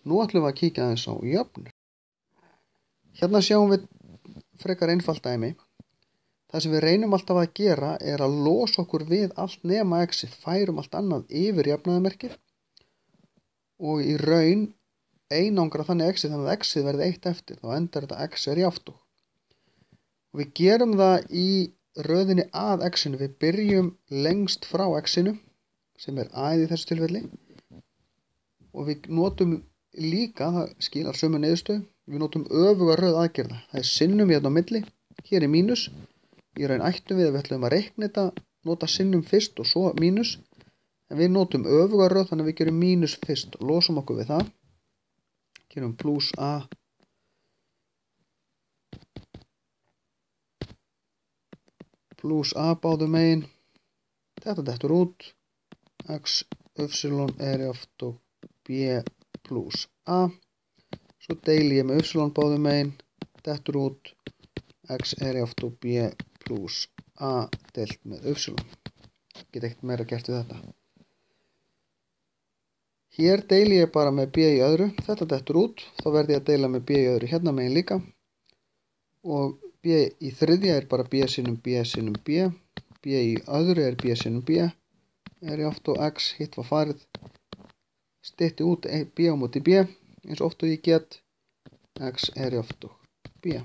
Nú ætlum við að kíkja aðeins á jöfnur. Hérna sjáum við frekar einfalt dæmi. Það sem við reynum alltaf að gera er að losa okkur við allt nema x-ið, færum allt annað yfir jafnaðarmerkið og í raun einangra þannig x-ið þannig að x-ið verði 1 eftir, þá endar þetta x er jafntog. Og við gerum það í röðinni að x-inu, við byrjum lengst frá x-inu sem er a-ið í þessu tilfelli og við notum líka, það skilar sömu niðurstöðu, við notum öfuga röð aðgerða. Það er sinnum hérna á milli, hér er mínus, í raun ættum við ætlum að reikna þetta, nota sinnum fyrst og svo mínus, en við notum öfuga röð þannig að við gerum mínus fyrst og losum okkur við það. Gerum pluss a pluss a báðum megin, þetta dettur út, x y er jafnt og b pluss a, svo deili ég með y báðum megin, dettur út, x er jafnt og b pluss a deilt með y. Get ekkert meira gert við þetta. Hér deili ég bara með b í öðru, þetta dettur út, þá verði ég að deila með b í öðru hérna megin líka og b í þriðja er bara b sinnum b sinnum b, b í öðru er b sinnum b, er jafnt og x, hitt var farið, stytti út b á móti b, eins oft og ég get, x er jafnt og b.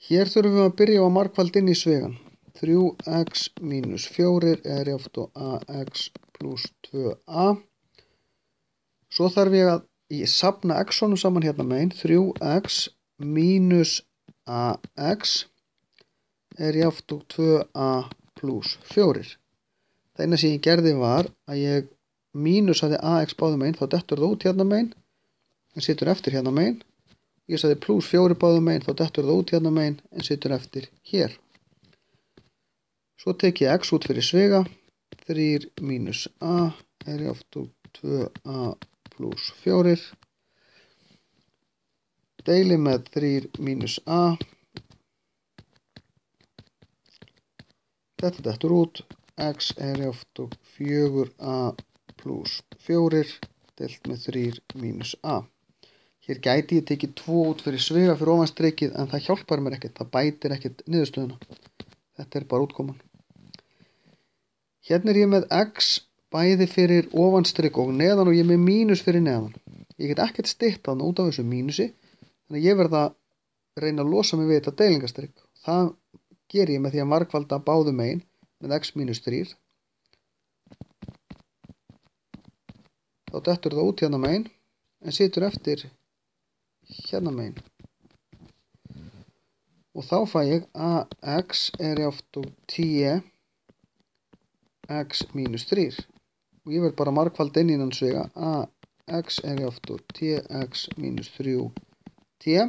Hér þurfum við að byrja á að margfalda inn í svegan. 3x mínus 4 er jafnt og ax pluss 2a. Svo þarf ég að safna x-onum saman hérna megin. 3x mínus ax er jafnt og 2a pluss 4. Það eina sem ég gerði var að ég mínusaði ax báðum megin, þá dettur það út hérna megin, en situr eftir hérna megin. Ég sagði pluss 4 báðum megin, þá dettur það út hérna megin, en situr eftir hér. Svo tek ég x út fyrir svega, 3 mínus a er jafnt og 2a pluss 4. Deili með 3 mínus a. Þetta dettur út, x er jafnt og 4a pluss 4 deilt með 3 mínus a. Hér gæti ég tekið 2 út fyrir svega fyrir ofanstrikið en það hjálpar mér ekkert, það bætir ekkert niðurstöðuna. Þetta er bara útkoman. Hérna er ég með x bæði fyrir ofanstrik og neðan og ég er með mínus fyrir neðan. Ég get ekkert stytt þarna út af þessu mínusi, þannig að ég verð að reyna að losa mig við þetta deilingastrikk. Það ger ég með því að margfalda báðum megin með x mínus 3. Þá dettur það út hérna megin, en situr eftir hérna megin. Og þá fæ ég að x er jafnt og t x mínus 3. Og ég verð bara að margfalda inn innan svega að x er jafnt og tx mínus 3t.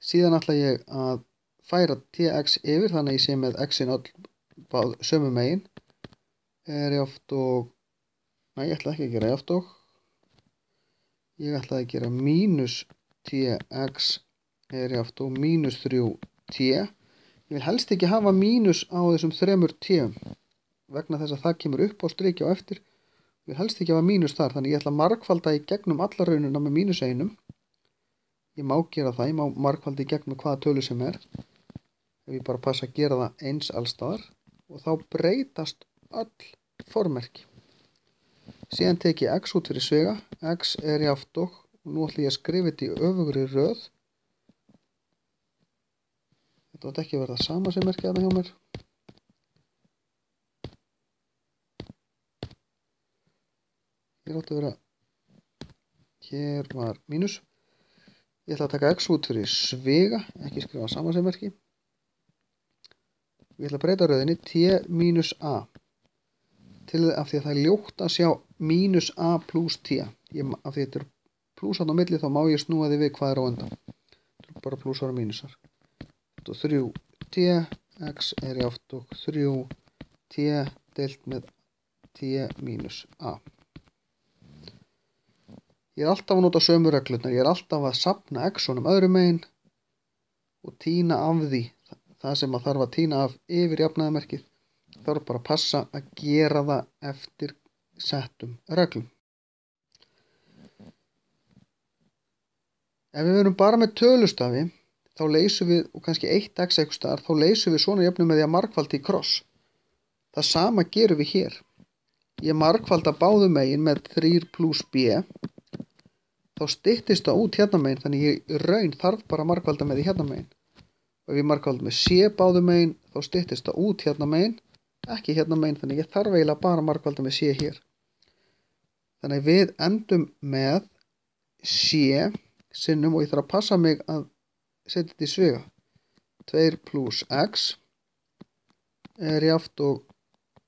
Síðan ætla ég að færa tx yfir, þannig að ég sé með x-in öll sömu megin. Er jafnt og, nei, ég ætla ekki að gera jafnt og. Ég ætla að gera mínus tx er jafnt og mínus 3t. Ég vil helst ekki hafa mínus á þessum 3t vegna þess að það kemur upp á striki á eftir. Ég vil helst ekki hafa mínus þar, þannig ég ætla að margfalda í gegnum alla raunina með mínus 1. Ég má gera það, ég má margfalda í gegnum hvaða tölu sem er. Ef ég bara passa að gera það eins allstaðar og þá breytast öll formerki. Síðan tek ég x út fyrir svega, x er jafnt og nú ætla ég að skrifa þetta í öfugri röð. Þetta átti ekki að verða sama sem merkið þarna hjá mér. Hér átti að vera, hér var mínus. Ég ætla að taka x út fyrir svega, ekki skrifa sama sem merki. Ég ætla að breyta röðinni t mínus a. Til af því að það er ljótt að sjá mínus a pluss t. Af því að þetta er pluss á milli þá má ég snúa því við hvað er á undan. Þetta er bara plussar og mínusar. 3t, x er jafnt og 3t deilt með t mínus a. Ég er alltaf að nota sömu reglurnar, ég er alltaf að safna x-onum öðrum megin og tína af því það sem að þarf að tína af yfir jafnaðarmerkið. Það þarf bara að passa að gera það eftir settum reglum. Ef við verum bara með tölustafi, þá leysum við, og kannski 1x eitthvað staðar, þá leysum við svona jöfnu með því að margfalda í kross. Það sama gerum við hér. Ég margfalda báðum megin með 3 plus b, þá styttist það út hérna megin, þannig ég í raun þarf bara að margfalda með því hérna megin. Og ef ég margfalda með c báðum megin, þá styttist það út hérna megin, ekki hérna megin, þannig ég þarf eiginlega bara að margfalda með c hér. Þannig við endum með c sinnum, og ég þarf að passa mig að setja þetta í sviga. 2 plus x er jafnt og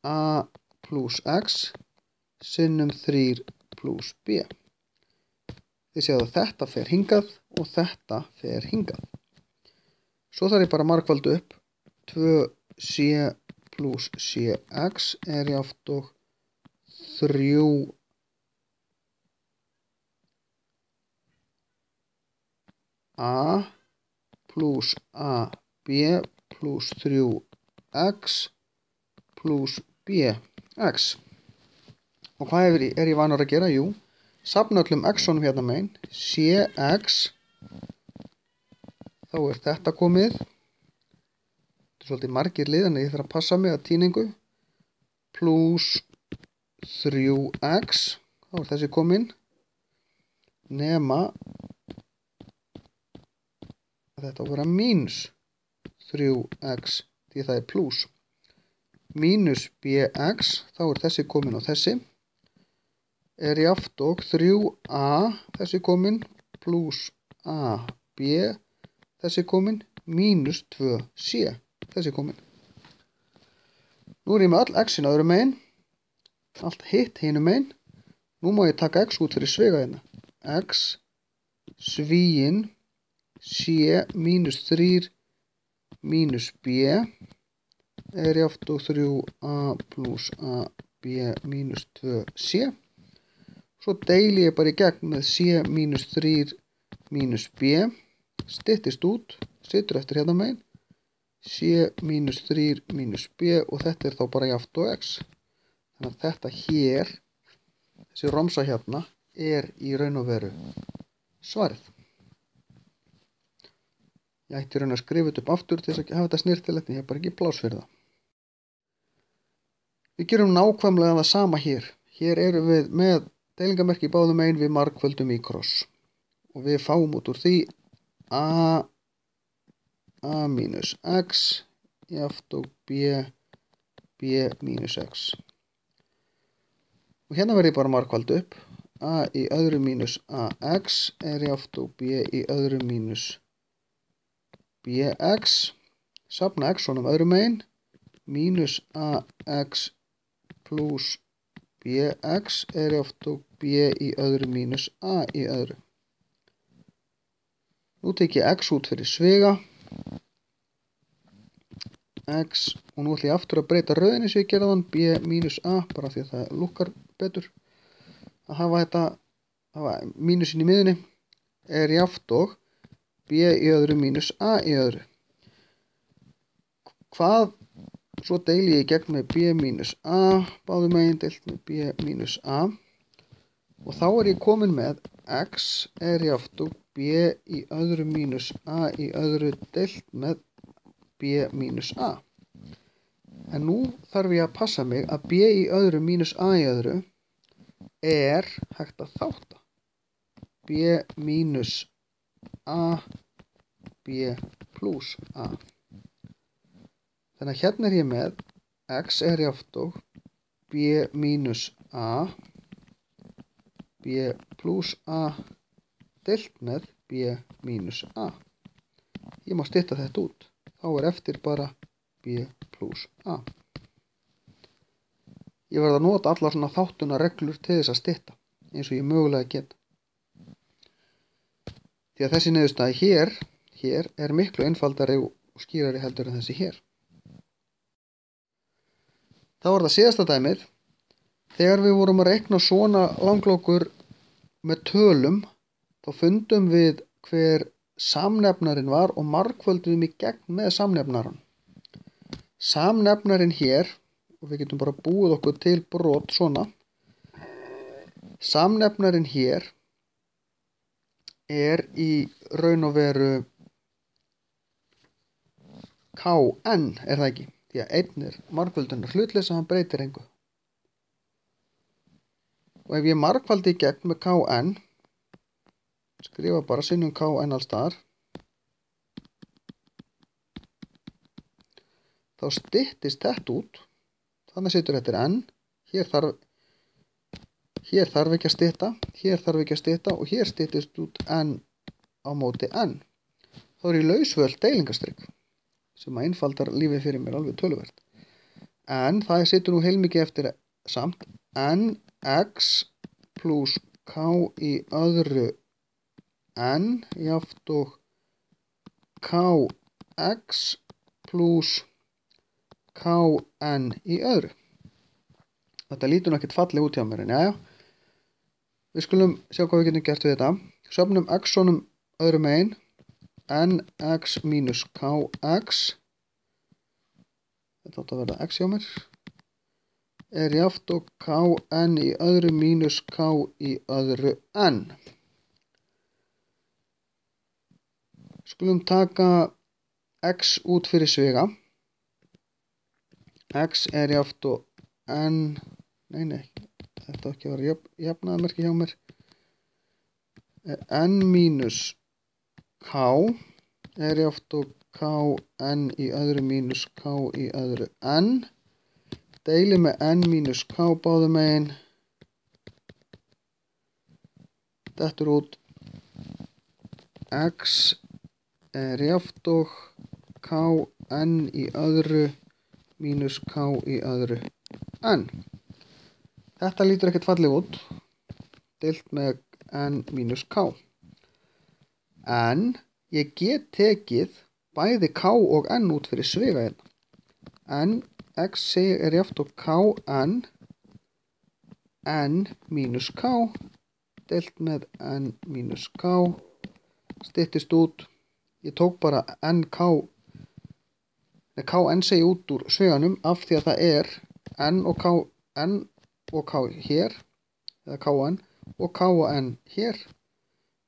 a plus x sinnum 3 plus b. Þið séu að þetta fer hingað og þetta fer hingað. Svo þarf ég bara að margfalda upp. 2c plus cx er jafnt og 3 a plus ab plus 3x plus bx. Og hvað er ég vanur að gera? Jú, safna öllum x-unum hérna megin. Cx, þá er þetta komið. Þetta er svolítið margir lið, þannig ég þarf að passa mig að týningu. Plus 3x, þá er þessi komin. Nema þetta á að vera mínus 3x, því það er plus. Mínus bx, þá er þessi komin og þessi. Er jafnt og 3a, þessi komin, plus ab, þessi komin, mínus 2c, þessi komin. Nú er ég með öll x-in öðru megin, allt hitt hinu megin. Nú má ég taka x út fyrir svega hérna. X, svíin, c mínus 3 mínus b er jafnt og 3a plus ab mínus 2c. Svo deili ég bara í gegn með c mínus 3 mínus b, styttist út, situr eftir hérna megin, c mínus 3 mínus b, og þetta er þá bara jafnt og x. Þannig að þetta hér, þessi romsa hérna, er í raun og veru svarið. Ég ætti raun að skrifa þetta upp aftur til þess að hafa þetta snirtilegt, en ég hef bara ekki pláss fyrir það. Við gerum nákvæmlega það sama hér. Hér erum við með deilingamerki í báðum megin, við margföldum í kross. Og við fáum út úr því a mínus x jafnt og b mínus x. Og hérna verð ég bara margfalda upp. A í öðru mínus ax er jafnt og b í öðru mínus bx, safna x-unum öðru megin, mínus ax plus bx er jafnt og b í öðru mínus a í öðru. Nú tek ég x út fyrir svega, x, og nú ætlum ég aftur að breyta röðinni sem ég gerði þann, b mínus a, bara því að það lukkar betur að hafa mínusinn í miðunni, er jafnt og b í öðru mínus a í öðru. Hvað? Svo deili ég í gegn með b mínus a, báðum megin deilt með b mínus a, og þá er ég komin með x er jafnt og b í öðru mínus a í öðru deilt með b mínus a. En nú þarf ég að passa mig að b í öðru mínus a í öðru er hægt að þátta. B mínus a, b plus a. Þannig að hérna er ég með x er jafnt og b mínus a, b plus a deilt með b mínus a. Ég má stytta þetta út. Þá er eftir bara b plus a. Ég verð að nota allar svona þáttuna reglur til þess að stytta, eins og ég mögulega get. Því að þessi niðurstaða hér er miklu einfaldari og skýrari heldur en þessi hér. Þá var það síðasta dæmið. Þegar við vorum að reikna svona langlokur með tölum, þá fundum við hver samnefnarinn var og margfölduðum í gegn með samnefnarann. Samnefnarinn hér, og við getum bara búið okkur til brot svona, Samnefnarinn hér er í raun og veru kn, er það ekki? Því að 1 er margföldunar hlutleysa, hann breytir engu. Og ef ég margfaldi í gegn með kn, skrifa bara sinnum kn alls staðar, þá styttist þetta út. Þannig situr þetta n. Hér þarf ekki að stytta, hér þarf ekki að stytta og hér styttist út n á móti n. Þá er ég lausvöld deilingastrygg sem að einfaldar lífið fyrir mér alveg töluvert. En það situr nú heilmikið eftir samt. Nx plus k í öðru n jafnt og kx plus kn í öðru. Þetta lítur ekkert falleg út hjá mér, en jájá. Við skulum sjá hvað við getum gert við þetta. Söfnum x-onum öðrum megin. Nx mínus kx. Þetta átt að verða x hjá mér. Er jafnt og kn í öðru mínus k í öðru n. Skulum taka x út fyrir sviga. X er jafnt og n, nei, þetta á ekki að vera jafnaðarmerki hjá mér. N mínus k er jafnt og kn í öðru mínus k í öðru n. Deili með n mínus k báðum megin. Dettur út. X er jafnt og kn í öðru mínus k í öðru n. Þetta lítur ekkert falleg út. Deilt með n mínus k. En ég get tekið bæði k og n út fyrir sviga hérna. En x er jafnt og kn n mínus k deilt með n mínus k. Styttist út. Ég tók bara kn segi út úr sviganum af því að það er n og k hér, eða kn, og k og n hér.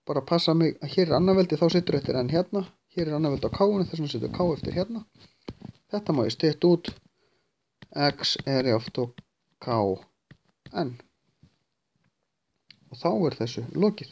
Bara passa mig að hér er annarveldi, þá situr eftir n hérna. Hér er annarveldi á k-inu, þess vegna situr k eftir hérna. Þetta má ég stytta út. X er jafnt og kn. Og þá er þessu lokið.